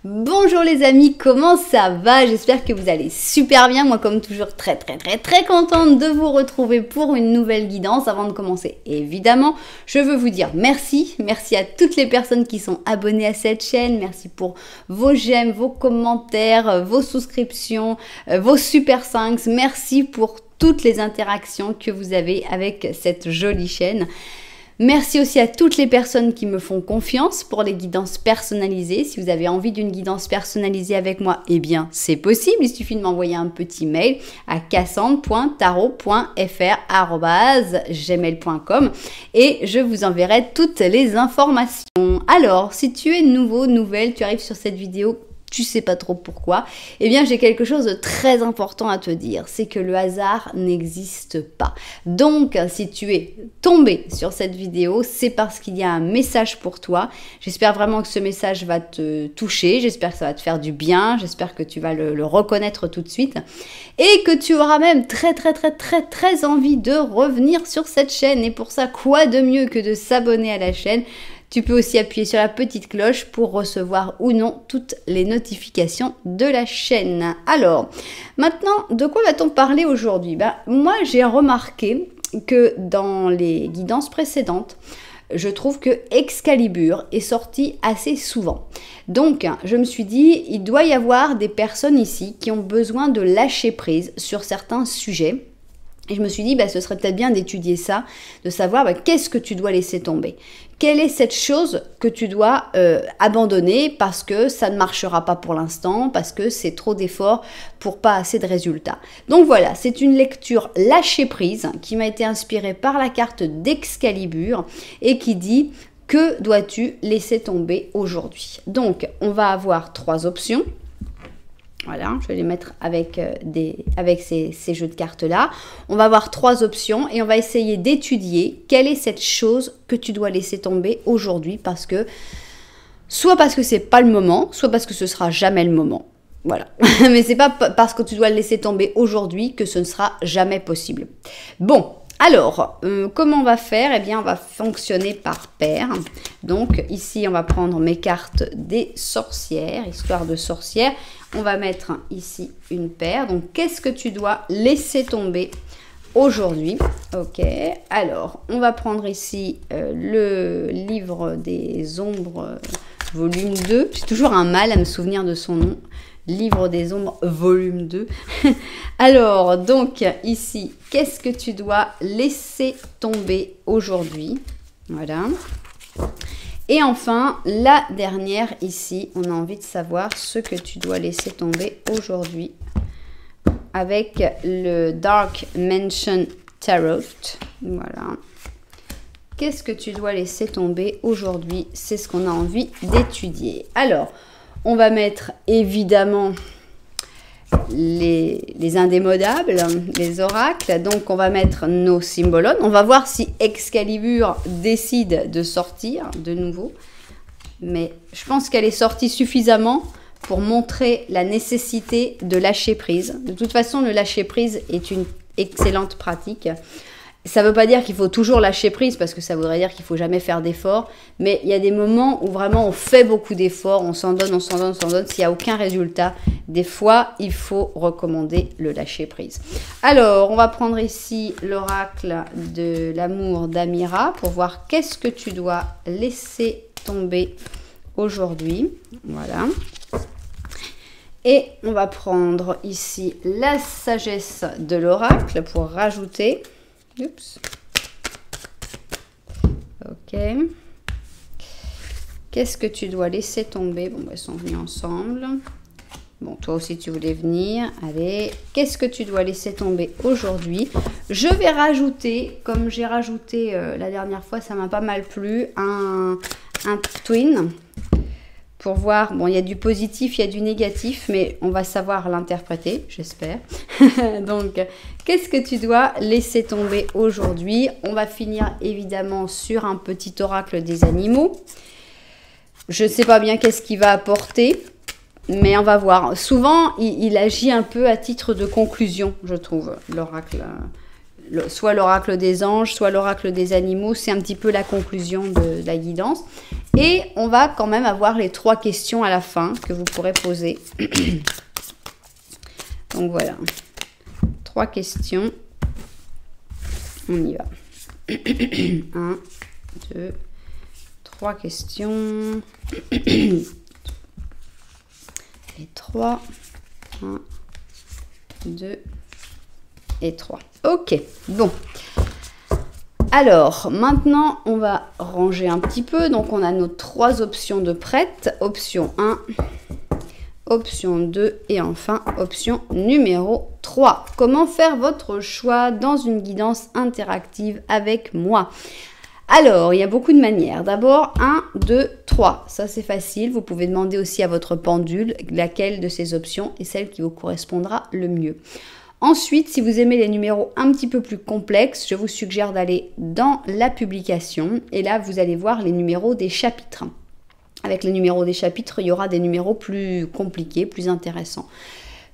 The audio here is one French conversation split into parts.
Bonjour les amis, comment ça va? J'espère que vous allez super bien. Moi comme toujours très contente de vous retrouver pour une nouvelle guidance. Avant de commencer évidemment, je veux vous dire merci. Merci à toutes les personnes qui sont abonnées à cette chaîne. Merci pour vos j'aime, vos commentaires, vos souscriptions, vos super 5. Merci pour toutes les interactions que vous avez avec cette jolie chaîne. Merci aussi à toutes les personnes qui me font confiance pour les guidances personnalisées. Si vous avez envie d'une guidance personnalisée avec moi, eh bien c'est possible. Il suffit de m'envoyer un petit mail à cassandre.tarot.fr@gmail.com et je vous enverrai toutes les informations. Alors, si tu es nouveau, nouvelle, tu arrives sur cette vidéo, tu sais pas trop pourquoi, eh bien j'ai quelque chose de très important à te dire, c'est que le hasard n'existe pas. Donc si tu es tombé sur cette vidéo, c'est parce qu'il y a un message pour toi. J'espère vraiment que ce message va te toucher, j'espère que ça va te faire du bien, j'espère que tu vas le reconnaître tout de suite et que tu auras même très envie de revenir sur cette chaîne. Et pour ça, quoi de mieux que de s'abonner à la chaîne? Tu peux aussi appuyer sur la petite cloche pour recevoir ou non toutes les notifications de la chaîne. Alors, maintenant, de quoi va-t-on parler aujourd'hui? Moi, j'ai remarqué que dans les guidances précédentes, je trouve que Excalibur est sorti assez souvent. Donc, je me suis dit, il doit y avoir des personnes ici qui ont besoin de lâcher prise sur certains sujets. Et je me suis dit, ce serait peut-être bien d'étudier ça, de savoir qu'est-ce que tu dois laisser tomber. Quelle est cette chose que tu dois abandonner parce que ça ne marchera pas pour l'instant, parce que c'est trop d'efforts pour pas assez de résultats. Donc voilà, c'est une lecture lâcher prise qui m'a été inspirée par la carte d'Excalibur et qui dit « Que dois-tu laisser tomber aujourd'hui ?» Donc, on va avoir 3 options. Voilà, je vais les mettre avec ces jeux de cartes-là. On va avoir 3 options et on va essayer d'étudier quelle est cette chose que tu dois laisser tomber aujourd'hui soit parce que c'est pas le moment, soit parce que ce sera jamais le moment. Voilà, mais c'est pas parce que tu dois le laisser tomber aujourd'hui que ce ne sera jamais possible. Bon, alors, comment on va faire? Eh bien, on va fonctionner par paire. Donc, ici, on va prendre mes cartes des sorcières, histoire de sorcières. On va mettre ici une paire. Donc, qu'est-ce que tu dois laisser tomber aujourd'hui? Ok, alors, on va prendre ici le livre des ombres, volume 2. J'ai toujours un mal à me souvenir de son nom. Livre des ombres, volume 2. Alors, donc, ici, qu'est-ce que tu dois laisser tomber aujourd'hui? Voilà. Et enfin, la dernière, ici, on a envie de savoir ce que tu dois laisser tomber aujourd'hui avec le Dark Mansion Tarot. Voilà. Qu'est-ce que tu dois laisser tomber aujourd'hui? C'est ce qu'on a envie d'étudier. Alors, on va mettre évidemment les indémodables, les oracles. Donc, on va mettre nos symbolones. On va voir si Excalibur décide de sortir de nouveau. Mais je pense qu'elle est sortie suffisamment pour montrer la nécessité de lâcher prise. De toute façon, le lâcher prise est une excellente pratique. Ça ne veut pas dire qu'il faut toujours lâcher prise parce que ça voudrait dire qu'il ne faut jamais faire d'efforts. Mais il y a des moments où vraiment on fait beaucoup d'efforts, on s'en donne. S'il n'y a aucun résultat, des fois, il faut recommander le lâcher prise. Alors, on va prendre ici l'oracle de l'amour d'Amira pour voir qu'est-ce que tu dois laisser tomber aujourd'hui. Voilà. Et on va prendre ici la sagesse de l'oracle pour rajouter... Oups. Ok. Qu'est-ce que tu dois laisser tomber? Bon, elles sont venues ensemble. Bon, toi aussi, tu voulais venir. Allez. Qu'est-ce que tu dois laisser tomber aujourd'hui? Je vais rajouter, comme j'ai rajouté la dernière fois, ça m'a pas mal plu, un twin. Pour voir, bon, il y a du positif, il y a du négatif, mais on va savoir l'interpréter, j'espère. Donc, qu'est-ce que tu dois laisser tomber aujourd'hui? On va finir évidemment sur un petit oracle des animaux. Je ne sais pas bien qu'est-ce qu'il va apporter, mais on va voir. Souvent, il agit un peu à titre de conclusion, je trouve, l'oracle soit l'oracle des anges, soit l'oracle des animaux. C'est un petit peu la conclusion de la guidance. Et on va quand même avoir les 3 questions à la fin que vous pourrez poser. Donc voilà, 3 questions. On y va. 1, 2, 3 questions. Et 3. 1, 2 et 3. Ok, bon. Alors, maintenant, on va ranger un petit peu. Donc, on a nos 3 options de prête. Option 1, option 2 et enfin, option numéro 3. Comment faire votre choix dans une guidance interactive avec moi? Alors, il y a beaucoup de manières. D'abord, 1, 2, 3. Ça, c'est facile. Vous pouvez demander aussi à votre pendule laquelle de ces options est celle qui vous correspondra le mieux. Ensuite, si vous aimez les numéros un petit peu plus complexes, je vous suggère d'aller dans la publication. Et là, vous allez voir les numéros des chapitres. Avec les numéros des chapitres, il y aura des numéros plus compliqués, plus intéressants.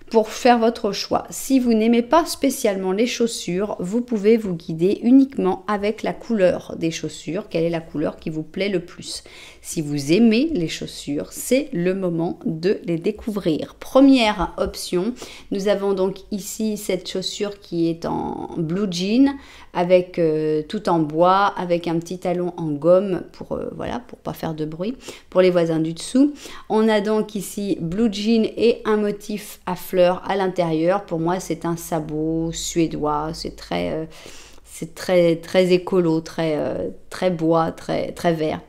Pour faire votre choix, si vous n'aimez pas spécialement les chaussures, vous pouvez vous guider uniquement avec la couleur des chaussures. Quelle est la couleur qui vous plaît le plus? Si vous aimez les chaussures, c'est le moment de les découvrir. Première option, nous avons donc ici cette chaussure qui est en blue jean, avec tout en bois, avec un petit talon en gomme pour voilà, pour pas faire de bruit pour les voisins du dessous. On a donc ici blue jean et un motif à fleurs à l'intérieur. Pour moi, c'est un sabot suédois, c'est très écolo, très bois, très vert.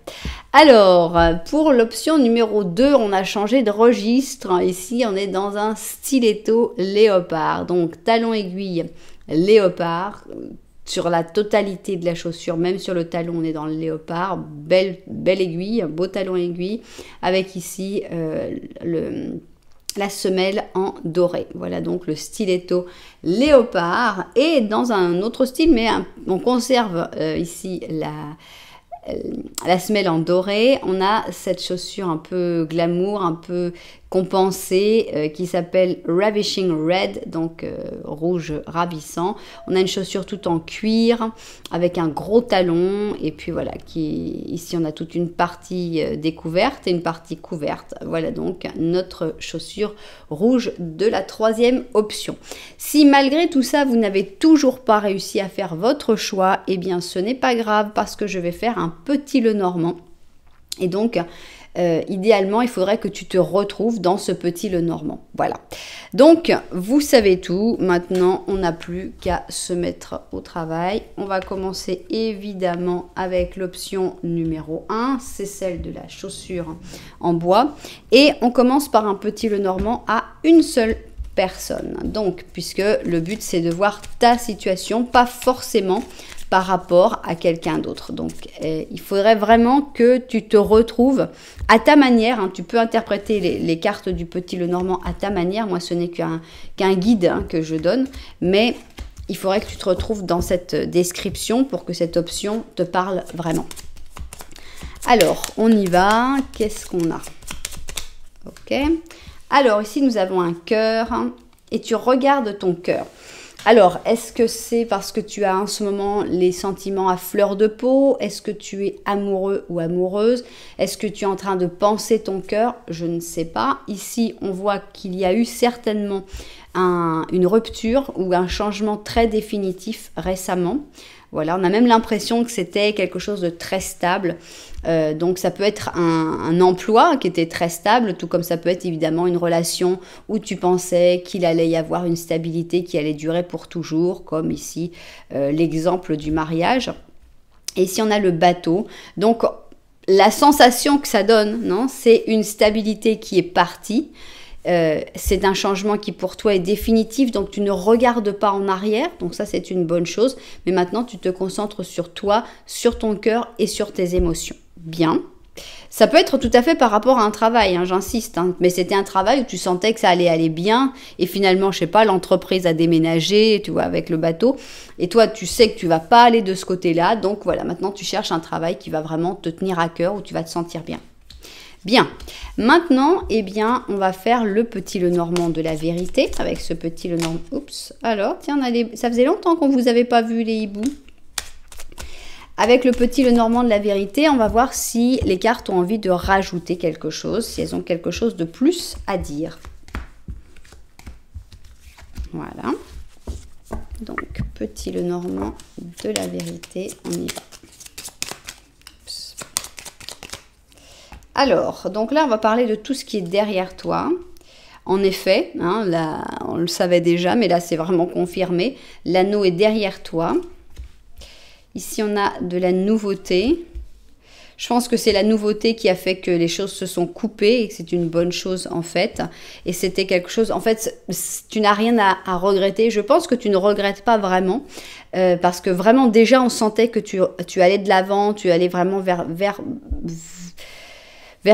Alors, pour l'option numéro 2, on a changé de registre. Ici, on est dans un stiletto léopard. Donc, talon aiguille léopard. Sur la totalité de la chaussure, même sur le talon, on est dans le léopard. Belle aiguille, beau talon aiguille. Avec ici la semelle en doré. Voilà donc le stiletto léopard. Et dans un autre style, mais on conserve ici la semelle en doré. On a cette chaussure un peu glamour, un peu compensée, qui s'appelle Ravishing Red, donc rouge ravissant. On a une chaussure tout en cuir avec un gros talon, et puis voilà, ici on a toute une partie découverte et une partie couverte. Voilà donc notre chaussure rouge de la 3e option. Si malgré tout ça vous n'avez toujours pas réussi à faire votre choix, eh bien ce n'est pas grave, parce que je vais faire un petit Lenormand. Et donc idéalement, il faudrait que tu te retrouves dans ce petit Lenormand. Voilà. Donc, vous savez tout. Maintenant, on n'a plus qu'à se mettre au travail. On va commencer évidemment avec l'option numéro 1. C'est celle de la chaussure en bois. Et on commence par un petit Lenormand à une seule personne. Donc, puisque le but, c'est de voir ta situation, pas forcément par rapport à quelqu'un d'autre. Donc, il faudrait vraiment que tu te retrouves à ta manière. Hein. Tu peux interpréter les cartes du petit Lenormand à ta manière. Moi, ce n'est qu'un guide que je donne. Mais il faudrait que tu te retrouves dans cette description pour que cette option te parle vraiment. Alors, on y va. Qu'est-ce qu'on a? Ok. Alors, ici, nous avons un cœur. Hein, et tu regardes ton cœur. Alors, est-ce que c'est parce que tu as en ce moment les sentiments à fleur de peau? Est-ce que tu es amoureux ou amoureuse? Est-ce que tu es en train de penser ton cœur? Je ne sais pas. Ici, on voit qu'il y a eu certainement une rupture ou un changement très définitif récemment. Voilà, on a même l'impression que c'était quelque chose de très stable. Donc ça peut être un emploi qui était très stable, tout comme ça peut être évidemment une relation où tu pensais qu'il allait y avoir une stabilité qui allait durer pour toujours, comme ici l'exemple du mariage. Et ici on a le bateau. Donc la sensation que ça donne, non, c'est une stabilité qui est partie. C'est un changement qui pour toi est définitif, donc tu ne regardes pas en arrière, donc ça c'est une bonne chose, mais maintenant tu te concentres sur toi, sur ton cœur et sur tes émotions. Bien, ça peut être tout à fait par rapport à un travail, hein, j'insiste, hein, mais c'était un travail où tu sentais que ça allait aller bien, et finalement, je sais pas, l'entreprise a déménagé, tu vois, avec le bateau, et toi tu sais que tu vas pas aller de ce côté-là, donc voilà, maintenant tu cherches un travail qui va vraiment te tenir à cœur, où tu vas te sentir bien. Bien, maintenant, eh bien, on va faire le petit Lenormand de la vérité avec ce petit Lenormand. Oups, alors, tiens, ça faisait longtemps qu'on ne vous avait pas vu les hiboux. Avec le petit Lenormand de la vérité, on va voir si les cartes ont envie de rajouter quelque chose, si elles ont quelque chose de plus à dire. Voilà. Donc, petit Lenormand de la vérité, on y va. Alors, donc là, on va parler de tout ce qui est derrière toi. En effet, hein, là, on le savait déjà, mais là, c'est vraiment confirmé. L'anneau est derrière toi. Ici, on a de la nouveauté. Je pense que c'est la nouveauté qui a fait que les choses se sont coupées et que c'est une bonne chose, en fait. Et c'était quelque chose... En fait, tu n'as rien à regretter. Je pense que tu ne regrettes pas vraiment. Parce que vraiment, déjà, on sentait que tu allais de l'avant. Tu allais vraiment vers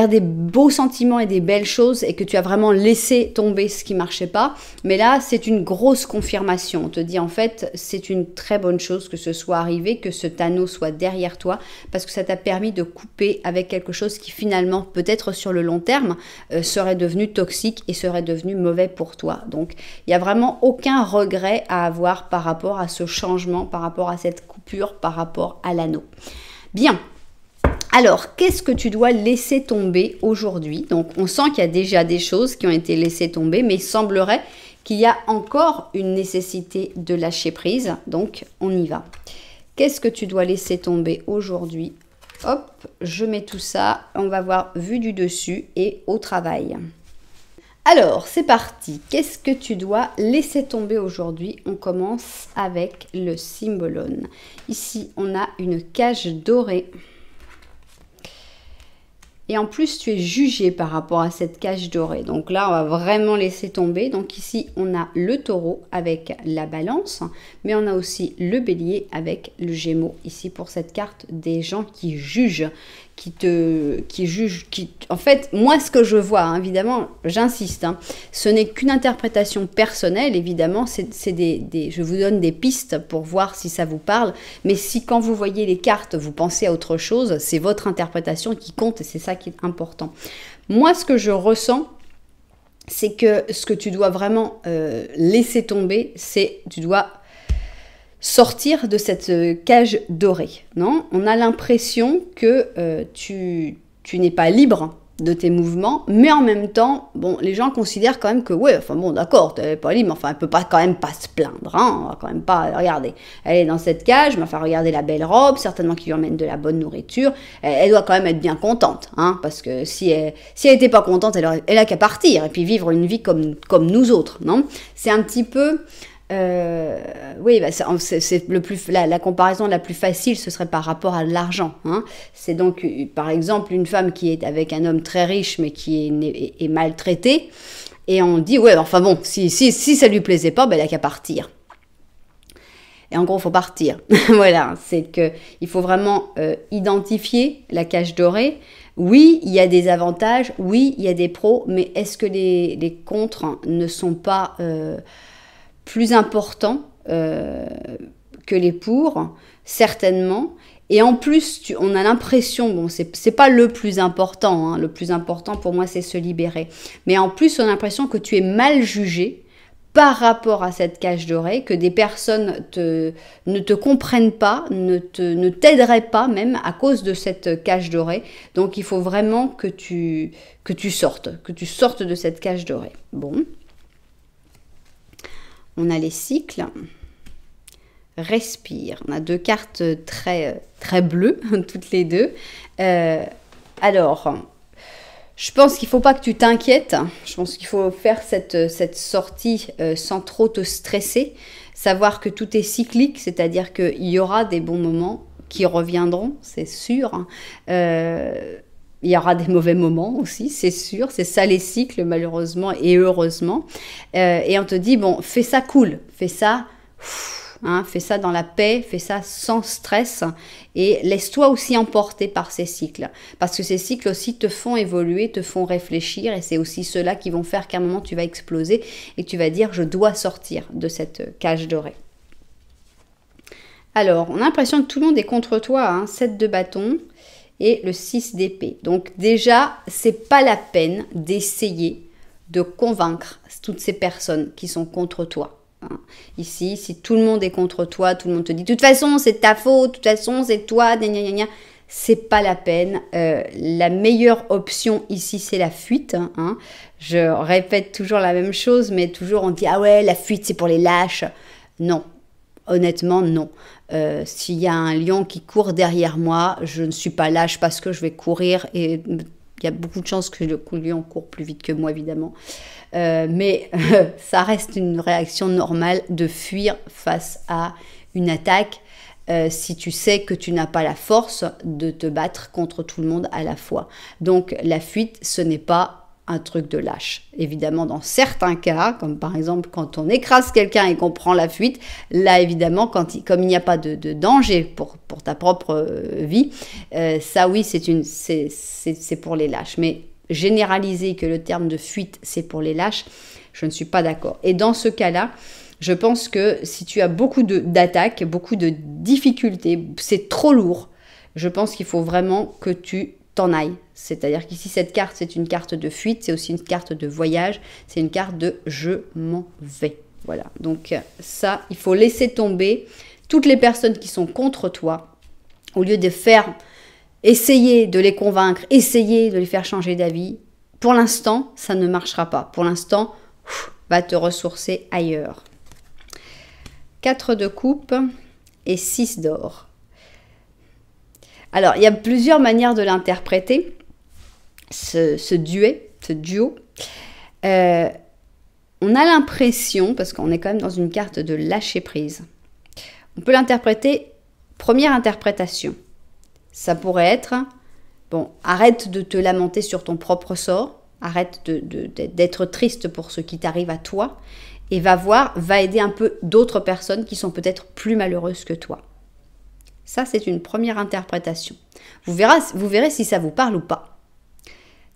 des beaux sentiments et des belles choses et que tu as vraiment laissé tomber ce qui marchait pas. Mais là, c'est une grosse confirmation. On te dit en fait, c'est une très bonne chose que ce soit arrivé, que ce anneau soit derrière toi parce que ça t'a permis de couper avec quelque chose qui finalement, peut-être sur le long terme, serait devenu toxique et serait devenu mauvais pour toi. Donc, il n'y a vraiment aucun regret à avoir par rapport à ce changement, par rapport à cette coupure, par rapport à l'anneau. Bien. Alors, qu'est-ce que tu dois laisser tomber aujourd'hui? Donc, on sent qu'il y a déjà des choses qui ont été laissées tomber, mais il semblerait qu'il y a encore une nécessité de lâcher prise. Donc, on y va. Qu'est-ce que tu dois laisser tomber aujourd'hui? Hop, je mets tout ça. On va voir vue du dessus et au travail. Alors, c'est parti. Qu'est-ce que tu dois laisser tomber aujourd'hui? On commence avec le cymbalone. Ici, on a une cage dorée. Et en plus, tu es jugé par rapport à cette cage dorée. Donc là, on va vraiment laisser tomber. Donc ici, on a le taureau avec la balance. Mais on a aussi le bélier avec le gémeaux. Ici, pour cette carte, des gens qui jugent. En fait, moi, ce que je vois, hein, évidemment, j'insiste, hein, ce n'est qu'une interprétation personnelle, évidemment, je vous donne des pistes pour voir si ça vous parle, mais si quand vous voyez les cartes, vous pensez à autre chose, c'est votre interprétation qui compte et c'est ça qui est important. Moi, ce que je ressens, c'est que ce que tu dois vraiment laisser tomber, c'est tu dois sortir de cette cage dorée, non? On a l'impression que tu n'es pas libre de tes mouvements, mais en même temps, bon, les gens considèrent quand même que, ouais, enfin bon, d'accord, tu n'es pas libre, mais enfin, elle peut pas quand même pas se plaindre, hein, on va quand même pas, regardez, elle est dans cette cage, mais enfin, regardez la belle robe, certainement qu'il lui emmène de la bonne nourriture, elle doit quand même être bien contente, hein, parce que si elle était pas contente, elle a qu'à partir, et puis vivre une vie comme nous autres, non? C'est un petit peu... oui, bah c'est la comparaison la plus facile, ce serait par rapport à l'argent. Hein. C'est donc, par exemple, une femme qui est avec un homme très riche, mais qui est maltraité, et on dit, ouais, enfin bon, si ça lui plaisait pas, ben, elle a qu'à partir. Et en gros, il faut partir. Voilà, c'est que il faut vraiment identifier la cage dorée. Oui, il y a des avantages, oui, il y a des pros, mais est-ce que les contres ne sont pas... plus important que les pour, certainement. Et en plus, on a l'impression, bon, c'est pas le plus important, hein, le plus important pour moi, c'est se libérer. Mais en plus, on a l'impression que tu es mal jugé par rapport à cette cage dorée, que des personnes ne te comprennent pas, ne t'aideraient pas même à cause de cette cage dorée. Donc, il faut vraiment que tu sortes de cette cage dorée. Bon. On a les cycles. Respire. On a deux cartes très, très bleues, toutes les deux. Alors, je pense qu'il ne faut pas que tu t'inquiètes. Je pense qu'il faut faire cette sortie sans trop te stresser. Savoir que tout est cyclique, c'est-à-dire qu'il y aura des bons moments qui reviendront, c'est sûr. Il y aura des mauvais moments aussi, c'est sûr. C'est ça les cycles, malheureusement et heureusement. Et on te dit, bon, fais ça cool, fais ça dans la paix, fais ça sans stress. Et laisse-toi aussi emporter par ces cycles. Parce que ces cycles aussi te font évoluer, te font réfléchir. Et c'est aussi ceux-là qui vont faire qu'à un moment, tu vas exploser et que tu vas dire, je dois sortir de cette cage dorée. Alors, on a l'impression que tout le monde est contre toi, hein, 7 de bâton. et le 6 d'épée. Donc déjà, c'est pas la peine d'essayer de convaincre toutes ces personnes qui sont contre toi. Ici, si tout le monde est contre toi, tout le monde te dit « de toute façon, c'est ta faute, de toute façon, c'est toi, gna gna gna », c'est pas la peine. La meilleure option ici, c'est la fuite. Je répète toujours la même chose, mais toujours on dit « ah ouais, la fuite, c'est pour les lâches ». Non, honnêtement, non. S'il y a un lion qui court derrière moi, je ne suis pas lâche parce que je vais courir et il y a beaucoup de chances que le lion court plus vite que moi, évidemment. Mais ça reste une réaction normale de fuir face à une attaque si tu sais que tu n'as pas la force de te battre contre tout le monde à la fois. Donc la fuite, ce n'est pas un truc de lâche. Évidemment, dans certains cas, comme par exemple quand on écrase quelqu'un et qu'on prend la fuite, là évidemment, comme il n'y a pas de danger pour ta propre vie, ça oui, c'est pour les lâches. Mais généraliser que le terme de fuite, c'est pour les lâches, je ne suis pas d'accord. Et dans ce cas-là, je pense que si tu as beaucoup d'attaques, beaucoup de difficultés, c'est trop lourd, je pense qu'il faut vraiment que tu t'en ailles. C'est-à-dire qu'ici, cette carte, c'est une carte de fuite, c'est aussi une carte de voyage, c'est une carte de « je m'en vais ». Voilà, donc ça, il faut laisser tomber toutes les personnes qui sont contre toi, au lieu de essayer de les convaincre, essayer de les faire changer d'avis. Pour l'instant, ça ne marchera pas. Pour l'instant, va te ressourcer ailleurs. 4 de coupe et 6 d'or. Alors, il y a plusieurs manières de l'interpréter, ce duo. On a l'impression, parce qu'on est quand même dans une carte de lâcher prise, on peut l'interpréter, première interprétation. Ça pourrait être, bon, arrête de te lamenter sur ton propre sort, arrête d'être triste pour ce qui t'arrive à toi, et va aider un peu d'autres personnes qui sont peut-être plus malheureuses que toi. Ça, c'est une première interprétation. Vous verrez si ça vous parle ou pas.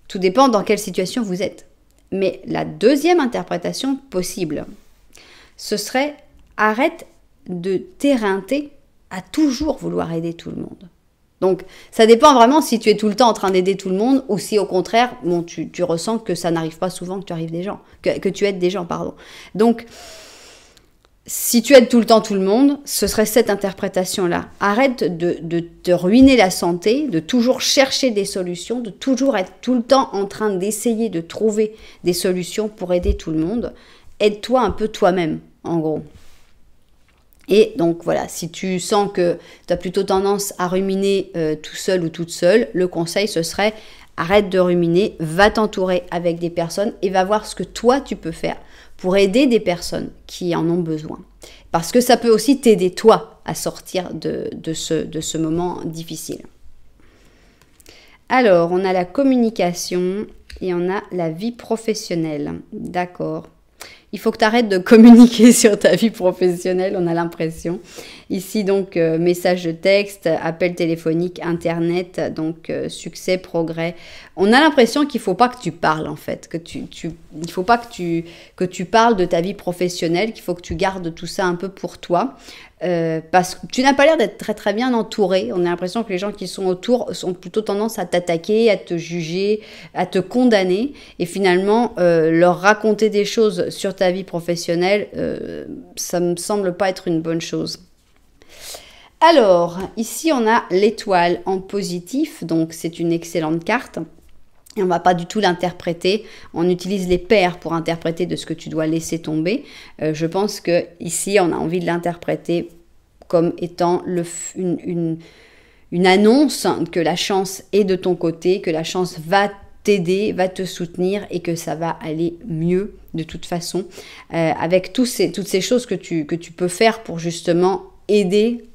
Tout dépend dans quelle situation vous êtes. Mais la deuxième interprétation possible, ce serait arrête de t'éreinter à toujours vouloir aider tout le monde. Donc, ça dépend vraiment si tu es tout le temps en train d'aider tout le monde ou si au contraire, bon, tu ressens que ça n'arrive pas souvent que tu aides des gens, pardon. Donc, si tu aides tout le temps tout le monde, ce serait cette interprétation-là. Arrête de te ruiner la santé, de toujours chercher des solutions, de toujours être tout le temps en train d'essayer de trouver des solutions pour aider tout le monde. Aide-toi un peu toi-même, en gros. Et donc voilà, si tu sens que tu as plutôt tendance à ruminer tout seul ou toute seule, le conseil ce serait arrête de ruminer, va t'entourer avec des personnes et va voir ce que toi tu peux faire pour aider des personnes qui en ont besoin. Parce que ça peut aussi t'aider toi à sortir de ce moment difficile. Alors, on a la communication et on a la vie professionnelle. D'accord. Il faut que tu arrêtes de communiquer sur ta vie professionnelle, on a l'impression. Ici, donc, message de texte, appel téléphonique, internet, donc succès, progrès. On a l'impression qu'il ne faut pas que tu parles, en fait. Il ne faut pas que tu parles de ta vie professionnelle, qu'il faut que tu gardes tout ça un peu pour toi. Parce que tu n'as pas l'air d'être très très bien entouré. On a l'impression que les gens qui sont autour ont plutôt tendance à t'attaquer, à te juger, à te condamner. Et finalement, leur raconter des choses sur ta vie professionnelle, ça me semble pas être une bonne chose. Alors, ici on a l'étoile en positif, donc c'est une excellente carte. Et on ne va pas du tout l'interpréter. On utilise les paires pour interpréter de ce que tu dois laisser tomber. Je pense que ici, on a envie de l'interpréter comme étant une annonce que la chance est de ton côté, que la chance va t'aider, va te soutenir et que ça va aller mieux de toute façon. Avec toutes ces choses que tu peux faire pour justement aider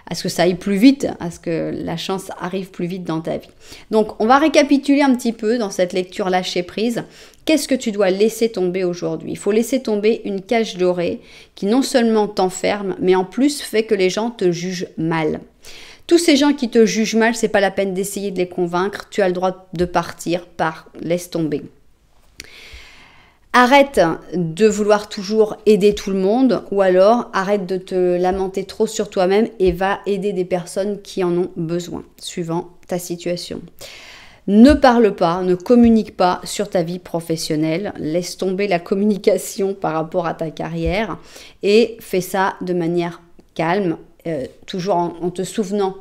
à ce que ça aille plus vite, à ce que la chance arrive plus vite dans ta vie. Donc, on va récapituler un petit peu dans cette lecture lâcher prise. Qu'est-ce que tu dois laisser tomber aujourd'hui? Il faut laisser tomber une cage dorée qui non seulement t'enferme, mais en plus fait que les gens te jugent mal. Tous ces gens qui te jugent mal, c'est pas la peine d'essayer de les convaincre. Tu as le droit de partir laisse tomber. Arrête de vouloir toujours aider tout le monde ou alors arrête de te lamenter trop sur toi-même et va aider des personnes qui en ont besoin, suivant ta situation. Ne parle pas, ne communique pas sur ta vie professionnelle. Laisse tomber la communication par rapport à ta carrière et fais ça de manière calme, toujours en te souvenant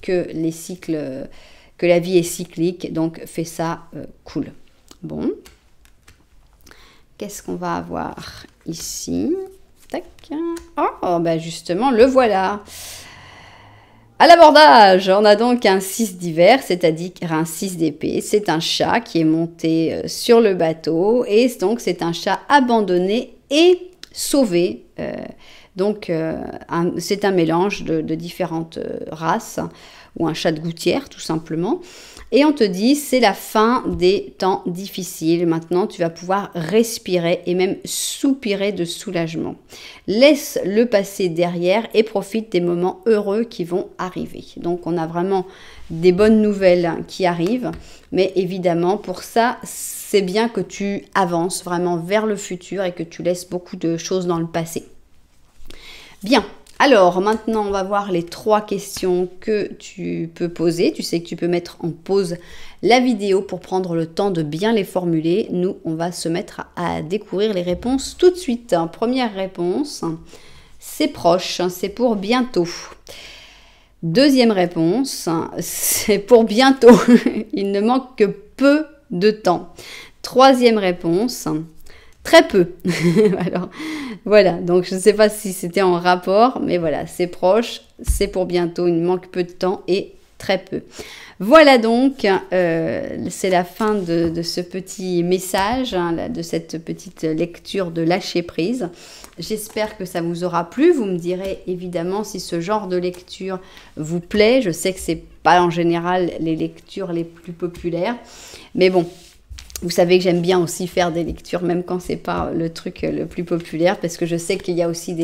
que les cycles, que la vie est cyclique. Donc fais ça cool. Bon. Qu'est-ce qu'on va avoir ici? Tac. Oh, ben justement, le voilà. À l'abordage, on a donc un 6 d'hiver, c'est-à-dire un 6 d'épée. C'est un chat qui est monté sur le bateau et donc c'est un chat abandonné et sauvé. C'est un mélange de différentes races ou un chat de gouttière tout simplement. Et on te dit, c'est la fin des temps difficiles. Maintenant, tu vas pouvoir respirer et même soupirer de soulagement. Laisse le passé derrière et profite des moments heureux qui vont arriver. Donc, on a vraiment des bonnes nouvelles qui arrivent. Mais évidemment, pour ça, c'est bien que tu avances vraiment vers le futur et que tu laisses beaucoup de choses dans le passé. Bien. Alors, maintenant, on va voir les 3 questions que tu peux poser. Tu sais que tu peux mettre en pause la vidéo pour prendre le temps de bien les formuler. Nous, on va se mettre à découvrir les réponses tout de suite. Première réponse, c'est proche, c'est pour bientôt. Deuxième réponse, c'est pour bientôt. Il ne manque que peu de temps. Troisième réponse, très peu. Alors, voilà, donc je ne sais pas si c'était en rapport, mais voilà, c'est proche, c'est pour bientôt, il manque peu de temps et très peu. Voilà donc, c'est la fin de ce petit message, hein, de cette petite lecture de lâcher prise. J'espère que ça vous aura plu. Vous me direz évidemment si ce genre de lecture vous plaît. Je sais que ce n'est pas en général les lectures les plus populaires, mais bon. Vous savez que j'aime bien aussi faire des lectures, même quand c'est pas le truc le plus populaire, parce que je sais qu'il y a aussi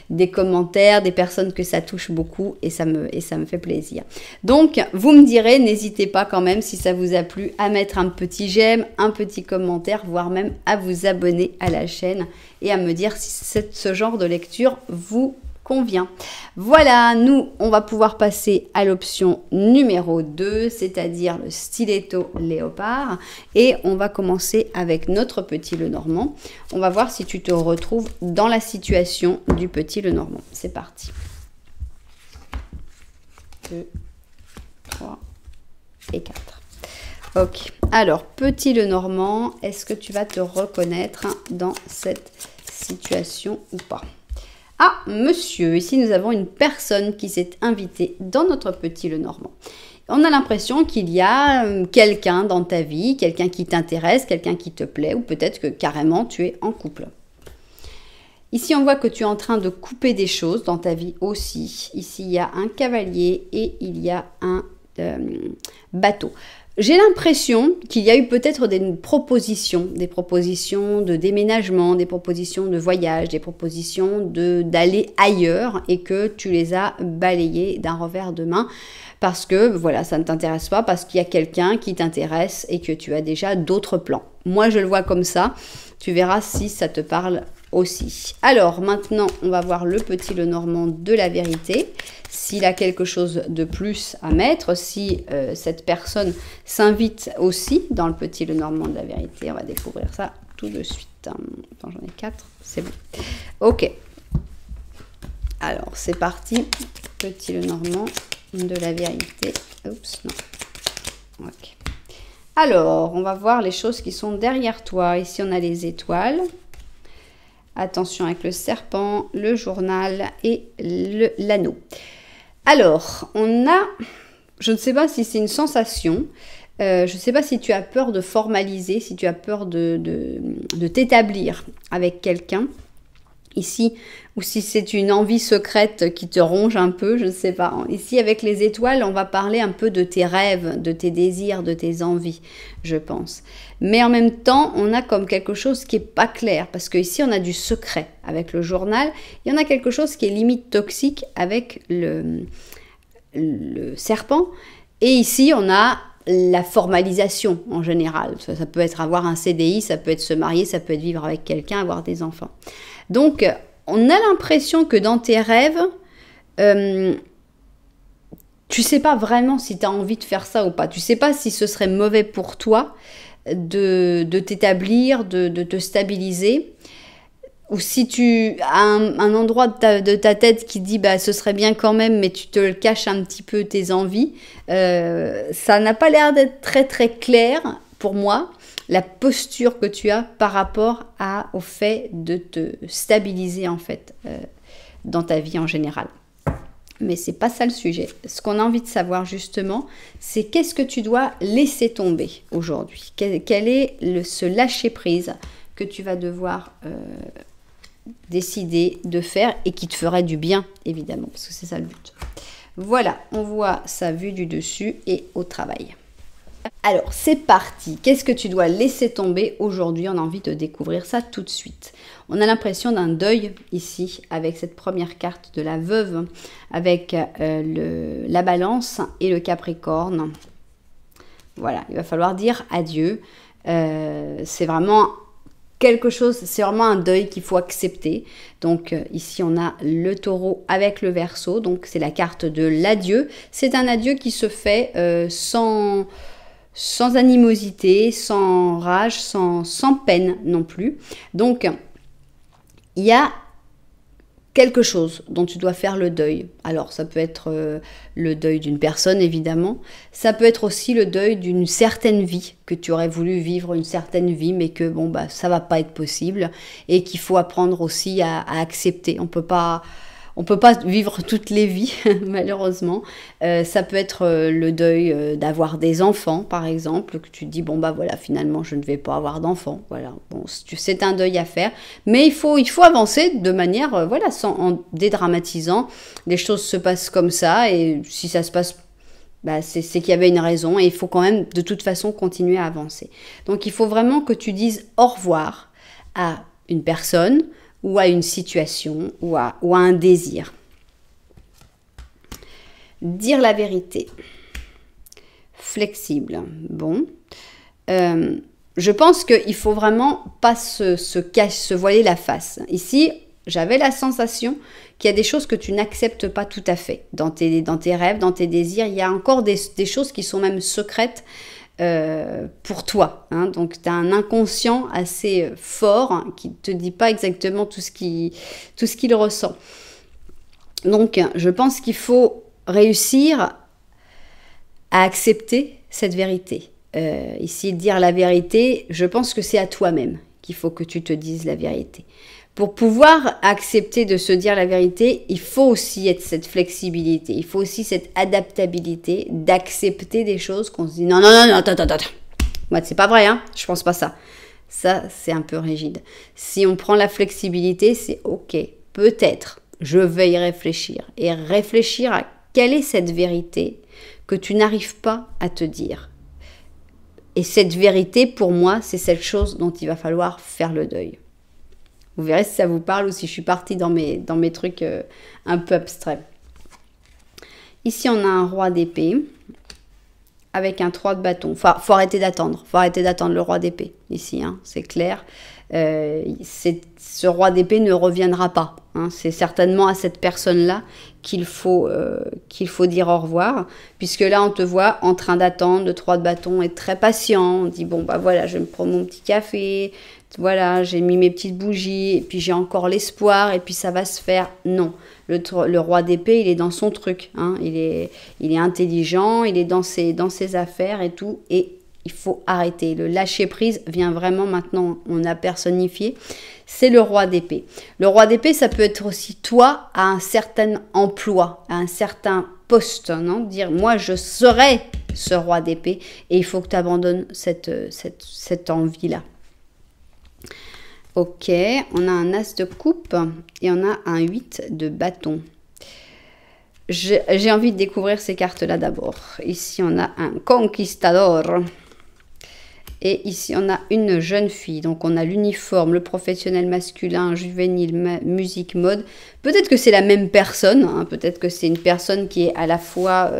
des commentaires, des personnes que ça touche beaucoup, et ça me fait plaisir. Donc, vous me direz, n'hésitez pas quand même, si ça vous a plu, à mettre un petit j'aime, un petit commentaire, voire même à vous abonner à la chaîne, et à me dire si ce genre de lecture vous convient. Voilà, nous, on va pouvoir passer à l'option numéro 2, c'est-à-dire le stiletto léopard. Et on va commencer avec notre petit Lenormand. On va voir si tu te retrouves dans la situation du petit Lenormand. C'est parti. 2, 3 et 4. Ok, alors, petit Lenormand, est-ce que tu vas te reconnaître dans cette situation ou pas? Ah, monsieur, ici nous avons une personne qui s'est invitée dans notre petit Lenormand. On a l'impression qu'il y a quelqu'un dans ta vie, quelqu'un qui t'intéresse, quelqu'un qui te plaît, ou peut-être que carrément tu es en couple. Ici, on voit que tu es en train de couper des choses dans ta vie aussi. Ici, il y a un cavalier et il y a un bateau. J'ai l'impression qu'il y a eu peut-être des propositions de déménagement, des propositions de voyage, des propositions d'aller ailleurs et que tu les as balayées d'un revers de main parce que voilà, ça ne t'intéresse pas, parce qu'il y a quelqu'un qui t'intéresse et que tu as déjà d'autres plans. Moi, je le vois comme ça. Tu verras si ça te parle aussi. Alors, maintenant, on va voir le petit Lenormand de la vérité. S'il a quelque chose de plus à mettre, si cette personne s'invite aussi dans le petit Lenormand de la vérité, on va découvrir ça tout de suite. Attends, j'en ai 4, c'est bon. Ok. Alors, c'est parti. Petit Lenormand de la vérité. Oups, non. Ok. Alors, on va voir les choses qui sont derrière toi. Ici, on a les étoiles. Attention avec le serpent, le journal et l'anneau. Alors, on a, je ne sais pas si c'est une sensation, je ne sais pas si tu as peur de formaliser, si tu as peur de t'établir avec quelqu'un ici, ou si c'est une envie secrète qui te ronge un peu, je ne sais pas. Ici, avec les étoiles, on va parler un peu de tes rêves, de tes désirs, de tes envies, je pense. Mais en même temps, on a comme quelque chose qui n'est pas clair, parce qu'ici, on a du secret avec le journal. Il y en a quelque chose qui est limite toxique avec le serpent. Et ici, on a la formalisation en général. Ça peut être avoir un CDI, ça peut être se marier, ça peut être vivre avec quelqu'un, avoir des enfants. Donc, on a l'impression que dans tes rêves, tu sais pas vraiment si tu as envie de faire ça ou pas. Tu sais pas si ce serait mauvais pour toi de t'établir, de te stabiliser. Ou si tu as un endroit de ta tête qui dit bah ce serait bien quand même, mais tu te le caches un petit peu tes envies, ça n'a pas l'air d'être très très clair pour moi, la posture que tu as par rapport au fait de te stabiliser en fait dans ta vie en général. Mais c'est pas ça le sujet. Ce qu'on a envie de savoir justement, c'est qu'est-ce que tu dois laisser tomber aujourd'hui. Quel est ce lâcher prise que tu vas devoir décider de faire et qui te ferait du bien, évidemment, parce que c'est ça le but. Voilà, on voit ça vue du dessus et au travail. Alors, c'est parti. Qu'est-ce que tu dois laisser tomber aujourd'hui? On a envie de découvrir ça tout de suite. On a l'impression d'un deuil ici, avec cette première carte de la veuve, avec la balance et le capricorne. Voilà, il va falloir dire adieu. C'est vraiment quelque chose, c'est vraiment un deuil qu'il faut accepter. Donc ici on a le taureau avec le verseau, donc c'est la carte de l'adieu. C'est un adieu qui se fait sans animosité, sans rage, sans peine non plus. Donc il y a quelque chose dont tu dois faire le deuil. Alors ça peut être le deuil d'une personne évidemment, ça peut être aussi le deuil d'une certaine vie, que tu aurais voulu vivre une certaine vie mais que bon bah ça va pas être possible et qu'il faut apprendre aussi à accepter. On peut pas vivre toutes les vies malheureusement. Ça peut être le deuil d'avoir des enfants par exemple, que tu te dis bon bah voilà finalement je ne vais pas avoir d'enfants. Voilà, bon c'est un deuil à faire, mais il faut avancer de manière voilà en dédramatisant. Les choses se passent comme ça et si ça se passe bah, c'est qu'il y avait une raison et il faut quand même de toute façon continuer à avancer. Donc il faut vraiment que tu dises au revoir à une personne ou à une situation ou à un désir. Dire la vérité. Flexible. Bon. Je pense qu'il faut vraiment pas se voiler la face. Ici, j'avais la sensation qu'il y a des choses que tu n'acceptes pas tout à fait. Dans tes rêves, dans tes désirs, il y a encore des choses qui sont même secrètes pour toi. Hein. Donc, tu as un inconscient assez fort hein, qui ne te dit pas exactement tout ce qu'il ressent. Donc, je pense qu'il faut réussir à accepter cette vérité. Ici, dire la vérité, je pense que c'est à toi-même qu'il faut que tu te dises la vérité. Pour pouvoir accepter de se dire la vérité, il faut aussi être cette flexibilité, il faut aussi cette adaptabilité d'accepter des choses qu'on se dit non, attends. Moi, c'est pas vrai, hein, je pense pas ça. Ça, c'est un peu rigide. Si on prend la flexibilité, c'est ok, peut-être, je vais y réfléchir. Et réfléchir à quelle est cette vérité que tu n'arrives pas à te dire. Et cette vérité, pour moi, c'est cette chose dont il va falloir faire le deuil. Vous verrez si ça vous parle ou si je suis partie dans mes trucs un peu abstraits. Ici, on a un roi d'épée avec un 3 de bâton. Faut arrêter d'attendre. Faut arrêter d'attendre le roi d'épée. Ici, hein, c'est clair. Ce roi d'épée ne reviendra pas. Hein. C'est certainement à cette personne-là qu'il faut dire au revoir. Puisque là, on te voit en train d'attendre. Le 3 de bâton est très patient. On dit, bon, bah voilà, je me prends mon petit café. Voilà, j'ai mis mes petites bougies. Et puis, j'ai encore l'espoir. Et puis, ça va se faire. Non. Le roi d'épée, il est dans son truc. Hein. Il est intelligent. Il est dans ses affaires et tout. Et il faut arrêter. Le lâcher prise vient vraiment maintenant, on a personnifié. C'est le roi d'épée. Le roi d'épée, ça peut être aussi toi à un certain emploi, à un certain poste. Non, dire, moi, je serai ce roi d'épée. Et il faut que tu abandonnes cette envie-là. Ok, on a un as de coupe et on a un 8 de bâton. J'ai envie de découvrir ces cartes-là d'abord. Ici, on a un conquistador. Et ici, on a une jeune fille. Donc, on a l'uniforme, le professionnel masculin, juvénile, musique, mode. Peut-être que c'est la même personne. Hein. Peut-être que c'est une personne qui est à la fois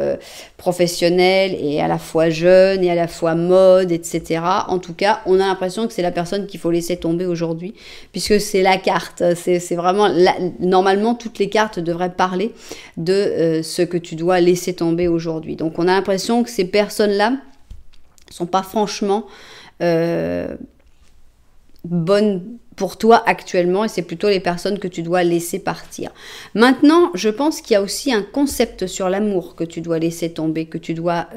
professionnelle et à la fois jeune et à la fois mode, etc. En tout cas, on a l'impression que c'est la personne qu'il faut laisser tomber aujourd'hui, puisque c'est la carte. C'est vraiment... Normalement, toutes les cartes devraient parler de ce que tu dois laisser tomber aujourd'hui. Donc, on a l'impression que ces personnes-là sont pas franchement bonnes pour toi actuellement, et c'est plutôt les personnes que tu dois laisser partir. Maintenant, je pense qu'il y a aussi un concept sur l'amour que tu dois laisser tomber, que tu dois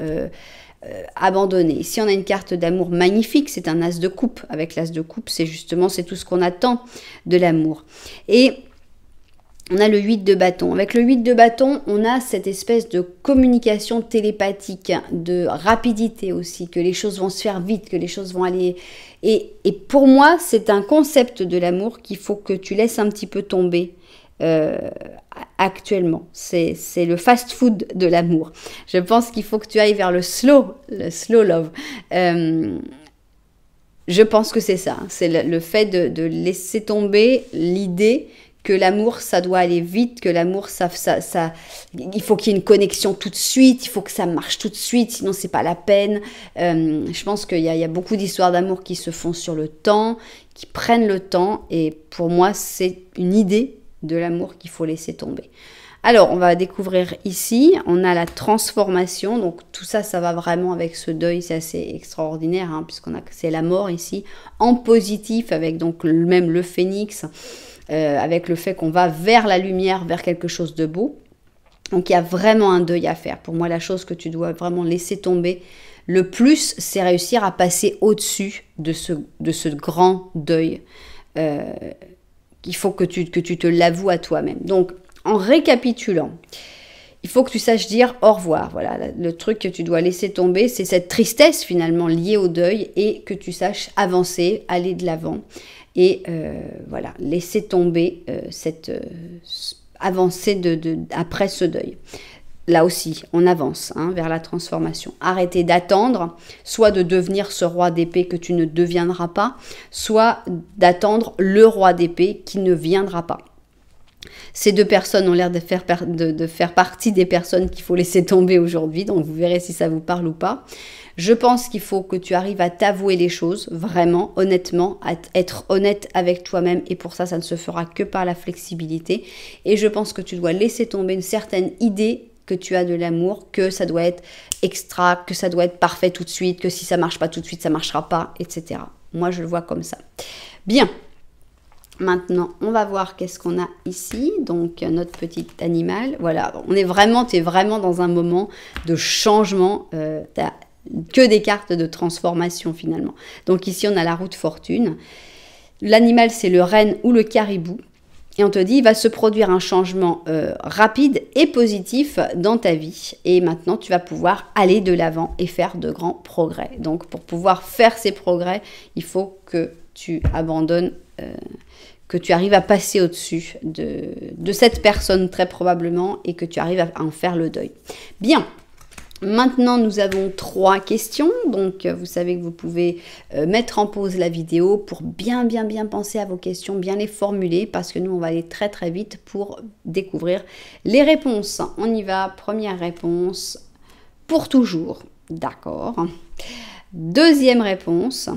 abandonner. Ici, on a une carte d'amour magnifique, c'est un as de coupe. Avec l'as de coupe, c'est tout ce qu'on attend de l'amour. Et on a le 8 de bâton. Avec le 8 de bâton, on a cette espèce de communication télépathique, de rapidité aussi, que les choses vont se faire vite, que les choses vont aller... Et pour moi, c'est un concept de l'amour qu'il faut que tu laisses un petit peu tomber actuellement. C'est le fast-food de l'amour. Je pense qu'il faut que tu ailles vers le slow love. Je pense que c'est ça. C'est le fait de laisser tomber l'idée que l'amour, ça doit aller vite, que l'amour, il faut qu'il y ait une connexion tout de suite, il faut que ça marche tout de suite, sinon c'est pas la peine. Je pense qu'il y a beaucoup d'histoires d'amour qui se font sur le temps, qui prennent le temps, et pour moi, c'est une idée de l'amour qu'il faut laisser tomber. Alors, on va découvrir ici, on a la transformation, donc tout ça, ça va vraiment avec ce deuil, c'est assez extraordinaire, hein, c'est la mort ici, en positif, avec donc même le phénix, avec le fait qu'on va vers la lumière, vers quelque chose de beau. Donc il y a vraiment un deuil à faire. Pour moi, la chose que tu dois vraiment laisser tomber le plus, c'est réussir à passer au-dessus de ce grand deuil. Il faut que tu te l'avoues à toi-même. Donc, en récapitulant, il faut que tu saches dire au revoir. Voilà, le truc que tu dois laisser tomber, c'est cette tristesse finalement liée au deuil, et que tu saches avancer, aller de l'avant. Et voilà, laisser tomber cette avancée après ce deuil. Là aussi, on avance vers la transformation. Arrêtez d'attendre, soit de devenir ce roi d'épée que tu ne deviendras pas, soit d'attendre le roi d'épée qui ne viendra pas. Ces deux personnes ont l'air de faire partie des personnes qu'il faut laisser tomber aujourd'hui, donc vous verrez si ça vous parle ou pas. Je pense qu'il faut que tu arrives à t'avouer les choses, vraiment, honnêtement, à être honnête avec toi-même, et pour ça, ça ne se fera que par la flexibilité. Et je pense que tu dois laisser tomber une certaine idée que tu as de l'amour, que ça doit être extra, que ça doit être parfait tout de suite, que si ça marche pas tout de suite, ça marchera pas, etc. Moi, je le vois comme ça. Bien. Maintenant, on va voir qu'est-ce qu'on a ici. Donc, notre petit animal. Voilà, tu es vraiment dans un moment de changement. Tu n'as que des cartes de transformation finalement. Donc ici, on a la roue de fortune. L'animal, c'est le renne ou le caribou. Et on te dit, il va se produire un changement rapide et positif dans ta vie. Et maintenant, tu vas pouvoir aller de l'avant et faire de grands progrès. Donc, pour pouvoir faire ces progrès, il faut que tu abandonnes... que tu arrives à passer au-dessus de cette personne très probablement, et que tu arrives à en faire le deuil. Bien, maintenant nous avons 3 questions, donc vous savez que vous pouvez mettre en pause la vidéo pour bien penser à vos questions, bien les formuler, parce que nous on va aller très vite pour découvrir les réponses. On y va, première réponse, pour toujours, d'accord. Deuxième réponse,